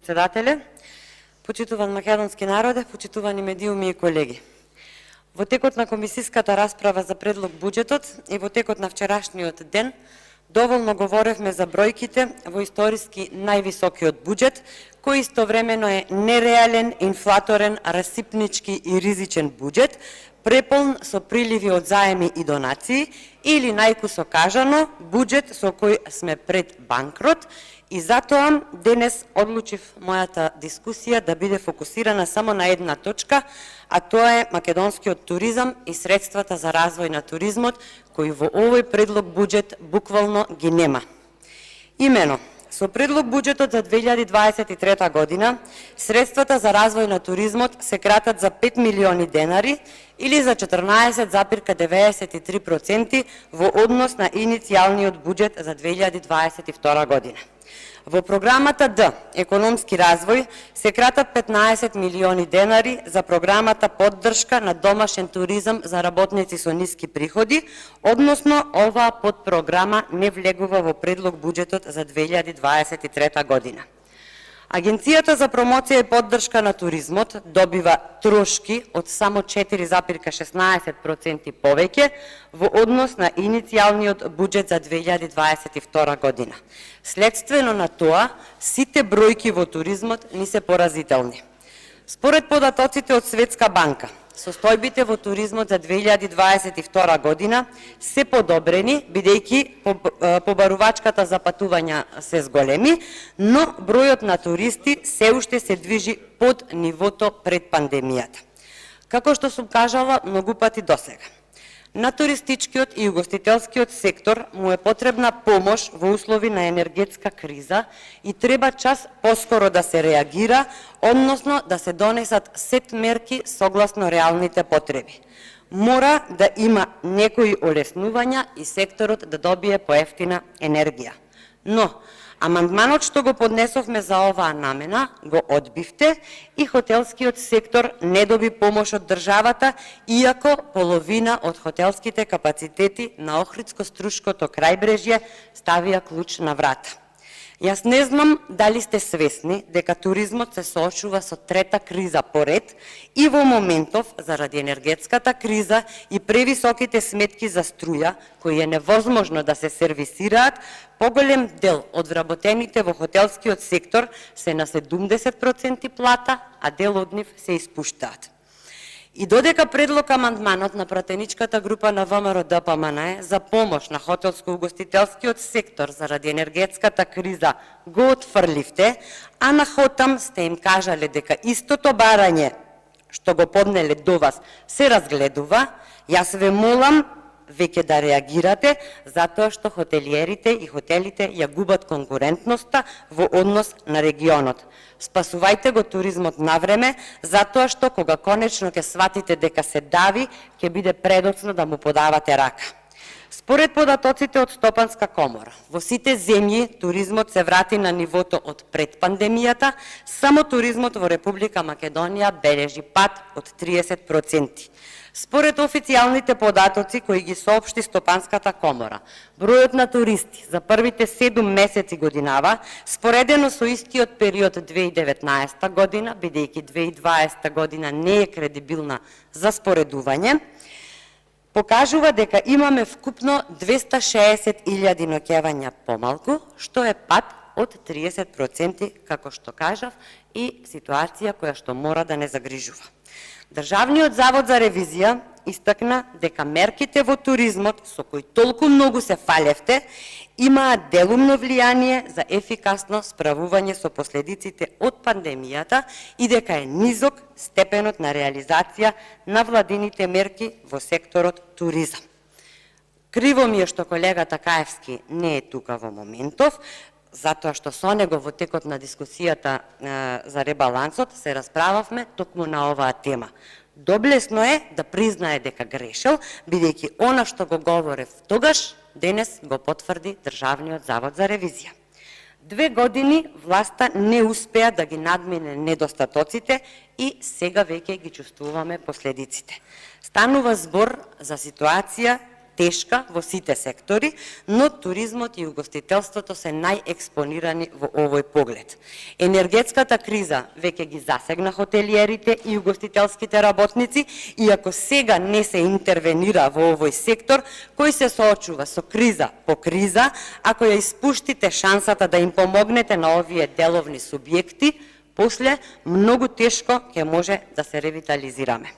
Председателе, почитуван македонски народе, почитувани медиуми и колеги. Во текот на комисиската расправа за предлог буџетот и во текот на вчерашниот ден доволно говоревме за бројките во историски највисокиот буџет, кој истовремено е нереален, инфлаторен, расипнички и ризичен буџет, преполн со приливи од заеми и донации, или најкусо кажано, буџет со кој сме пред банкрот. И затоа денес одлучив мојата дискусија да биде фокусирана само на една точка, а тоа е македонскиот туризам и средствата за развој на туризмот, кои во овој предлог буџет буквално ги нема. Имено, со предлог буџетот за 2023 година, средствата за развој на туризмот се кратат за 5 милиони денари или за 14,93% во однос на иницијалниот буџет за 2022 година. Во програмата Д, економски развој, се кратат 15 милиони денари за програмата поддршка на домашен туризам за работници со ниски приходи, односно оваа подпрограма не влегува во предлог буџетот за 2023 година. Агенцијата за промоција и поддршка на туризмот добива трошки од само 4,16% повеќе во однос на иницијалниот буџет за 2022 година. Следствено на тоа, сите бројки во туризмот ни се поразителни. Според податоците од Светска банка, состојбите во туризмот за 2022 година се подобрени, бидејќи побарувачката за патувања се зголеми, но бројот на туристи се уште се движи под нивото пред пандемијата. Како што сум кажала многу пати досега, на туристичкиот и угостителскиот сектор му е потребна помош во услови на енергетска криза и треба час поскоро да се реагира, односно да се донесат сет мерки согласно реалните потреби. Мора да има некои олеснувања и секторот да добие поевтина енергија. Но, амандманот што го поднесовме за оваа намена го одбивте и хотелскиот сектор не доби помош од државата, иако половина од хотелските капацитети на Охридско-Струшкото крајбрежје ставија клуч на врата. Јас не знам дали сте свесни дека туризмот се соочува со трета криза поред и во моментов, заради енергетската криза и превисоките сметки за струја, кои е невозможно да се сервисираат, поголем дел од вработените во хотелскиот сектор се на 70% плата, а дел од нив се испуштаат. И додека предлог амандманот на пратеничката група на ВМРО-ДПМН за помош на хотелско-угостителскиот сектор заради енергетската криза го отфрливте, а на Хотам сте им кажале дека истото барање што го поднеле до вас се разгледува, јас ве молам веќе да реагирате, затоа што хотелиерите и хотелите ја губат конкурентноста во однос на регионот. Спасувајте го туризмот на време, затоа што кога конечно ќе сватите дека се дави, ќе биде предоцно да му подавате рака. Според податоците од Стопанска комора, во сите земји туризмот се врати на нивото од пред пандемијата, само туризмот во Република Македонија бележи пад од 30%. Според официјалните податоци кои ги соопшти Стопанската комора, бројот на туристи за првите 7 месеци годинава, споредено со искиот период 2019 година, бидејќи 2020 година не е кредибилна за споредување, покажува дека имаме вкупно 260.000 ноќевања помалку, што е пад од 30%, како што кажав, и ситуација која што мора да не загрижува. Државниот завод за ревизија истакна дека мерките во туризмот, со кои толку многу се фалевте, имаат делумно влијание за ефикасно справување со последиците од пандемијата и дека е низок степенот на реализација на владините мерки во секторот туризам. Криво ми е што колегата Каевски не е тука во моментов, затоа што со него во текот на дискусијата за ребалансот се расправавме токму на оваа тема. Доблесно е да признае дека грешел, бидејќи она што го говорев тогаш, денес го потврди Државниот завод за ревизија. 2 години власта не успеа да ги надмине недостатоците и сега веќе ги чувствуваме последиците. Станува збор за ситуација тешка во сите сектори, но туризмот и угостителството се најекспонирани во овој поглед. Енергетската криза веќе ги засегна хотелиерите и угостителските работници и ако сега не се интервенира во овој сектор, кој се соочува со криза по криза, ако ја испуштите шансата да им помогнете на овие деловни субјекти, после многу тешко ќе може да се ревитализираме.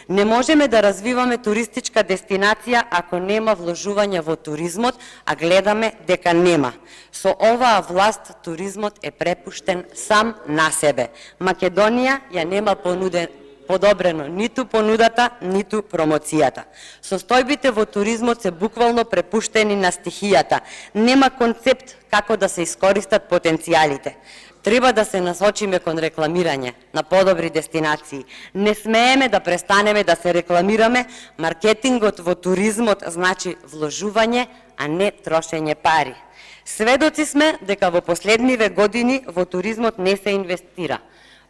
Не можеме да развиваме туристичка дестинација ако нема вложување во туризмот, а гледаме дека нема. Со оваа власт туризмот е препуштен сам на себе. Македонија ја нема подобрено ниту понудата, ниту промоцијата. Состојбите во туризмот се буквално препуштени на стихијата. Нема концепт како да се искористат потенцијалите. Треба да се насочиме кон рекламирање на подобри дестинации. Не смееме да престанеме да се рекламираме. Маркетингот во туризмот значи вложување, а не трошење пари. Сведоци сме дека во последниве години во туризмот не се инвестира.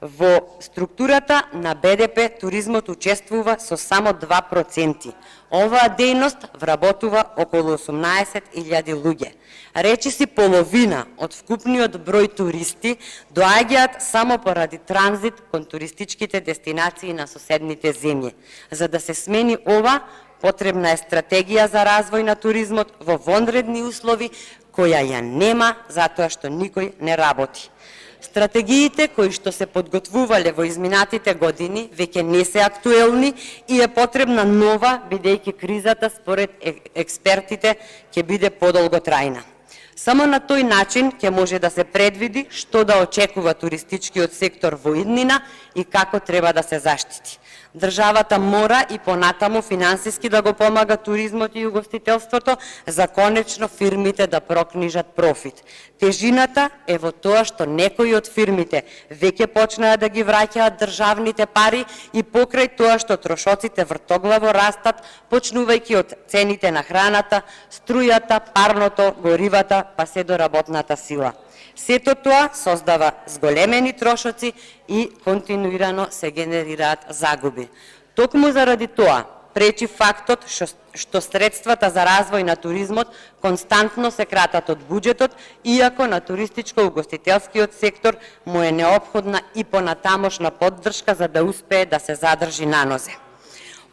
Во структурата на БДП туризмот учествува со само 2%. Оваа дејност вработува околу 18.000 луѓе. Речиси половина од вкупниот број туристи доаѓаат само поради транзит кон туристичките дестинации на соседните земји. За да се смени ова, потребна е стратегија за развој на туризмот во вонредни услови, која ја нема затоа што никој не работи. Стратегиите кои што се подготвувале во изминатите години веќе не се актуелни и е потребна нова, бидејќи кризата според експертите ќе биде подолготрајна. Само на тој начин ќе може да се предвиди што да очекува туристичкиот сектор во иднина и како треба да се заштити. Државата мора и понатаму финансиски да го помага туризмот и угостителството за конечно фирмите да прокнижат профит. Тежината е во тоа што некои од фирмите веќе почнаа да ги враќаат државните пари и покрај тоа што трошоците вртоглаво растат, почнувајќи од цените на храната, струјата, парното, горивата, па се до работната сила. Сето тоа создава зголемени трошоци и континуирано се генерираат загуби. Токму заради тоа пречи фактот што средствата за развој на туризмот константно се кратат од буџетот, иако на туристичко-угостителскиот сектор му е неопходна и понатамошна поддршка за да успее да се задржи на нозе.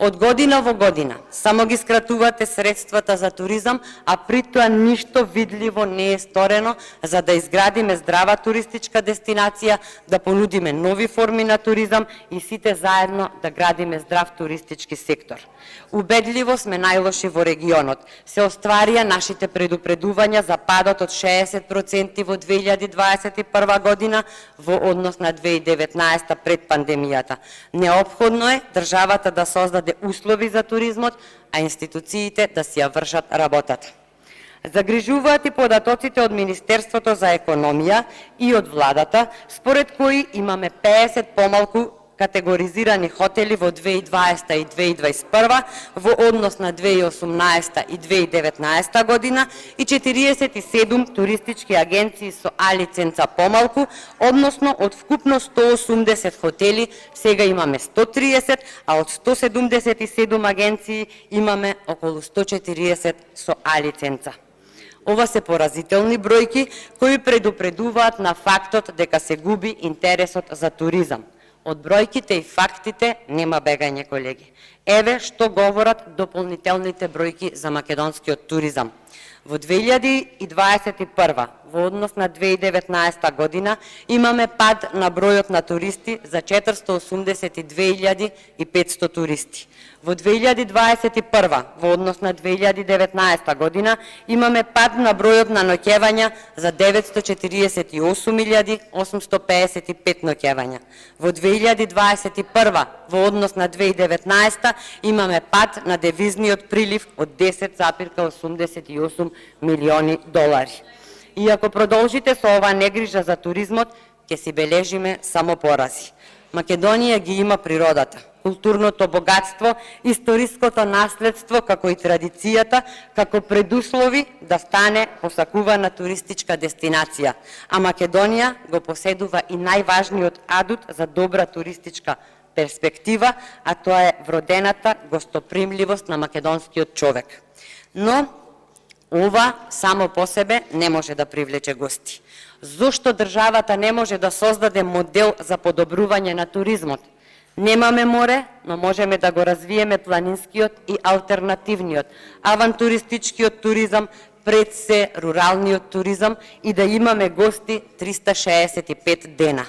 Од година во година само ги скратувате средствата за туризам, а при тоа ништо видливо не е сторено за да изградиме здрава туристичка дестинација, да понудиме нови форми на туризам и сите заедно да градиме здрав туристички сектор. Убедливо сме најлоши во регионот. Се остварија нашите предупредувања за падот од 60% во 2021 година во однос на 2019 пред пандемијата. Неопходно е државата да создаде услови за туризмот, а институциите да си ја вршат работата. Загрижуваат и податоците од Министерството за економија и од владата, според кои имаме 50 помалку категоризирани хотели во 2020 и 2021 во однос на 2018 и 2019 година и 47 туристички агенции со А лиценца помалку, односно од вкупно 180 хотели сега имаме 130, а од 177 агенции имаме околу 140 со А лиценца. Ова се поразителни бројки кои предупредуваат на фактот дека се губи интересот за туризам. Од бројките и фактите нема бегање, колеги. Еве што говорат дополнителните бројки за македонскиот туризам. Во 2021 во однос на 2019 година имаме пад на бројот на туристи за 482.500 туристи. Во 2021 во однос на 2019 година имаме пад на бројот на ноќевања за 948.855 ноќевања. Во 2021 во однос на 2019 имаме пад на девизниот прилив од 10,88 милиони долари. И ако продолжите со ова негрижа за туризмот, ќе си бележиме само порази. Македонија ги има природата, културното богатство, историското наследство, како и традицијата, како предуслови да стане посакувана туристичка дестинација. А Македонија го поседува и најважниот адут за добра туристичка перспектива, а тоа е вродената гостопримливост на македонскиот човек. Но ова само по себе не може да привлече гости. Зошто државата не може да создаде модел за подобрување на туризмот? Немаме море, но можеме да го развиеме планинскиот и алтернативниот, авантуристичкиот туризам, пред се руралниот туризам и да имаме гости 365 дена.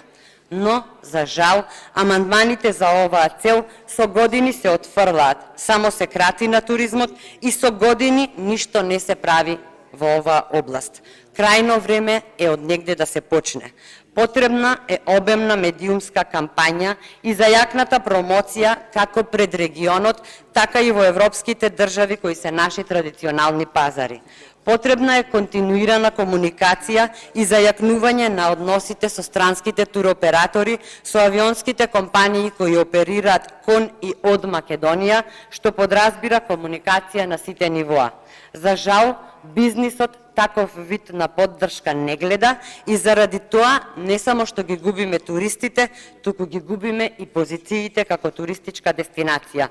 Но, за жал, амандманите за оваа цел со години се отфрлаат, само се крати на туризмот и со години ништо не се прави во оваа област. Крајно време е од негде да се почне. Потребна е обемна медиумска кампања и зајакната промоција како пред регионот, така и во европските држави кои се наши традиционални пазари. Потребна е континуирана комуникација и зајакнување на односите со странските туроператори, со авионските компании кои оперираат кон и од Македонија, што подразбира комуникација на сите нивоа. За жал, бизнисот таков вид на поддршка не гледа и заради тоа не само што ги губиме туристите, туку ги губиме и позициите како туристичка дестинација.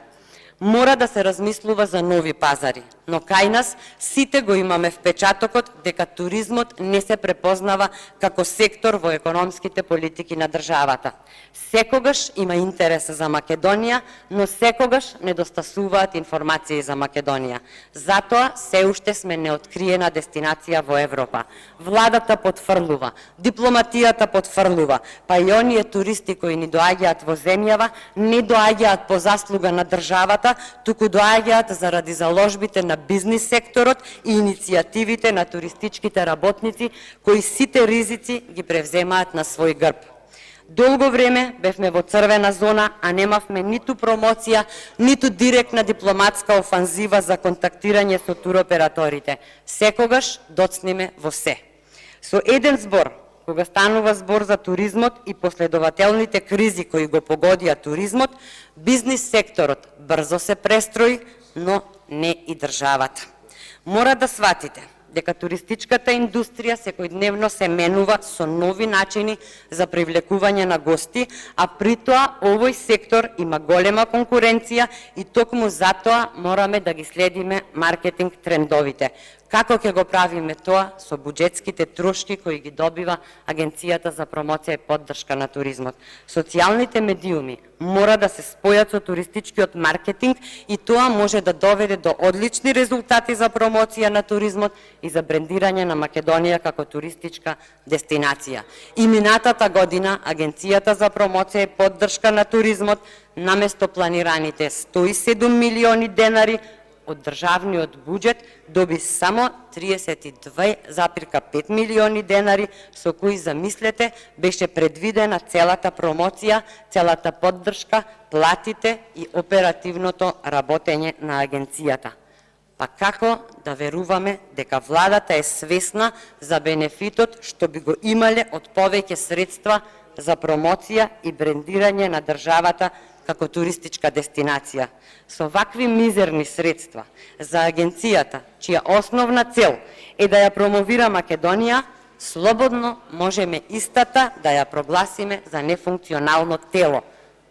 Мора да се размислува за нови пазари, но кај нас сите го имаме впечатокот дека туризмот не се препознава како сектор во економските политики на државата. Секогаш има интерес за Македонија, но секогаш недостасуваат информации за Македонија. Затоа се уште сме неоткриена дестинација во Европа. Владата потфрлува, дипломатијата потфрлува, па и оние туристи кои ни доаѓаат во земјава не доаѓаат по заслуга на државата, туку доаѓаат заради заложбите на бизнис секторот и иницијативите на туристичките работници кои сите ризици ги превземаат на свој грб. Долго време бевме во црвена зона, а немавме ниту промоција, ниту директна дипломатска офанзива за контактирање со туроператорите. Секогаш доцниме во се. Со еден збор, кога станува збор за туризмот и последователните кризи кои го погодија туризмот, бизнис секторот брзо се престрои, но не и државата. Мора да сватите дека туристичката индустрија секојдневно се менува со нови начини за привлекување на гости, а при тоа овој сектор има голема конкуренција и токму затоа мораме да ги следиме маркетинг трендовите. Како ќе го правиме тоа со буџетските трошки кои ги добива Агенцијата за промоција и поддршка на туризмот? Социјалните медиуми мора да се спојат со туристичкиот маркетинг и тоа може да доведе до одлични резултати за промоција на туризмот и за брендирање на Македонија како туристичка дестинација. И минатата година Агенцијата за промоција и поддршка на туризмот наместо планираните 107 милиони денари од државниот буџет доби само 32,5 милиони денари, со кои, замислете, беше предвидена целата промоција, целата поддршка, платите и оперативното работење на агенцијата. Па како да веруваме дека владата е свесна за бенефитот што би го имале од повеќе средства за промоција и брендирање на државата како туристичка дестинација? Со вакви мизерни средства за агенцијата, чија основна цел е да ја промовира Македонија, слободно можеме истата да ја прогласиме за нефункционално тело.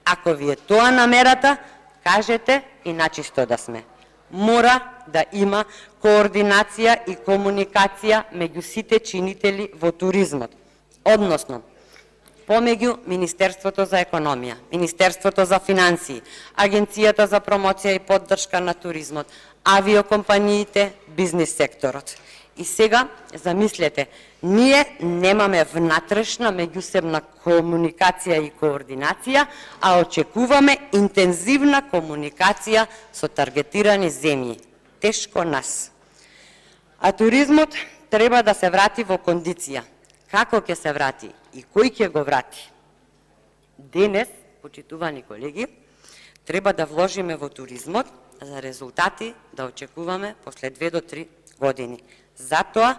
Ако ви е тоа намерата, кажете и начисто да сме. Мора да има координација и комуникација меѓу сите чинители во туризмот, односно помеѓу Министерството за економија, Министерството за финансии, Агенцијата за промоција и поддршка на туризмот, авиокомпаниите, бизнис секторот. И сега, замислете, ние немаме внатрешна меѓусебна комуникација и координација, а очекуваме интензивна комуникација со таргетирани земји. Тешко нас. А туризмот треба да се врати во кондиција. Како ќе се врати и кој ќе го врати? Денес, почитувани колеги, треба да вложиме во туризмот за резултати да очекуваме после 2 до 3 години. Затоа,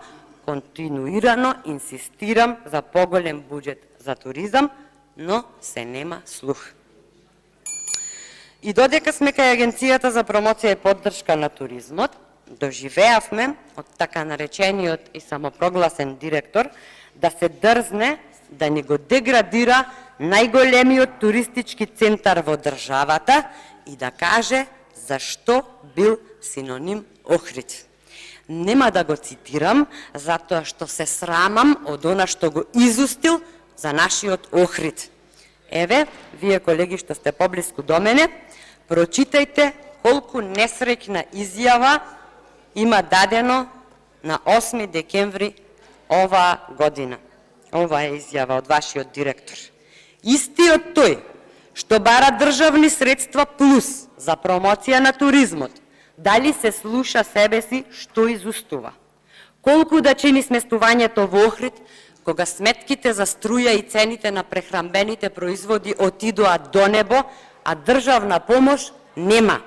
континуирано инсистирам за поголем буџет за туризам, но се нема слух. И додека сме кај Агенцијата за промоција и поддршка на туризмот, доживеавме од така наречениот и самопрогласен директор да се дрзне да ни го деградира најголемиот туристички центар во државата и да каже зашто бил синоним Охрид. Нема да го цитирам, затоа што се срамам од она што го изустил за нашиот Охрид. Еве, вие колеги што сте поблиску до мене, прочитајте колку несреќна изјава има дадено на 8 декември оваа година. Ова е изјава од вашиот директор. Истиот тој што бара државни средства плюс за промоција на туризмот, дали се слуша себе си што изустува? Колку да чини сместувањето во Охрид, кога сметките за струја и цените на прехранбените производи отидоа до небо, а државна помош нема?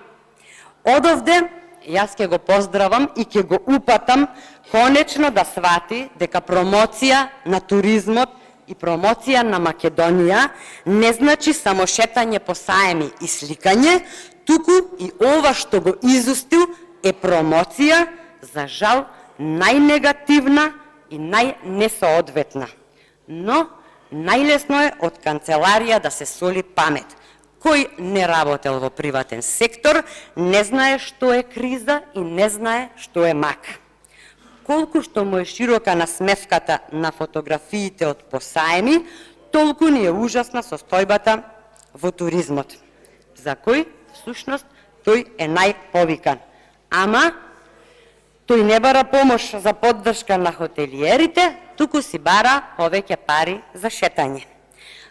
Одовде, јас ќе го поздравам и ќе го упатам конечно да свати дека промоција на туризмот и промоција на Македонија не значи само шетање по саеми и сликање, туку и ова што го изустил е промоција, за жал, најнегативна и најнесоодветна. Но, најлесно е од канцеларија да се соли памет. Кој не работел во приватен сектор, не знае што е криза и не знае што е мак. Колку што му е широка насмевката на фотографиите од посаеми, толку ни е ужасна состојбата во туризмот, за кој, всушност, тој е најповикан. Ама, тој не бара помош за поддршка на хотелиерите, туку си бара повеќе пари за шетање.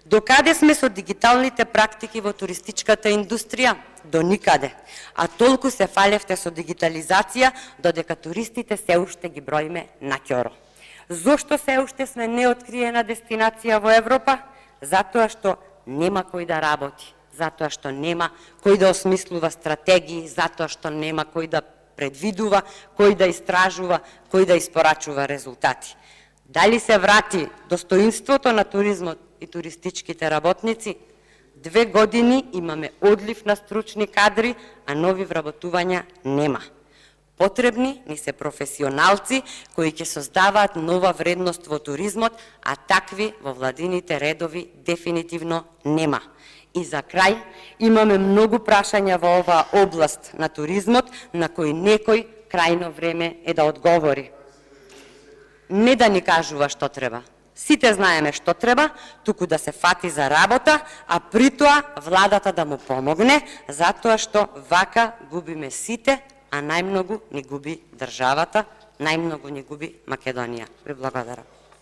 Докаде сме со дигиталните практики во туристичката индустрија? До никаде. А толку се фалевте со дигитализација, додека туристите се уште ги броиме на ќоро. Зошто се уште сме неоткриена дестинација во Европа? Затоа што нема кој да работи, затоа што нема кој да осмислува стратегии, затоа што нема кој да предвидува, кој да истражува, кој да испорачува резултати. Дали се врати достоинството на туризмот и туристичките работници? 2 години имаме одлив на стручни кадри, а нови вработувања нема. Потребни ни се професионалци кои ќе создаваат нова вредност во туризмот, а такви во владините редови дефинитивно нема. И за крај, имаме многу прашања во оваа област на туризмот, на кои некој крајно време е да одговори. Не да ни кажува што треба. Сите знаеме што треба, туку да се фати за работа, а при тоа владата да му помогне, затоа што вака губиме сите, а најмногу ни губи државата, најмногу ни губи Македонија. Ви благодарам.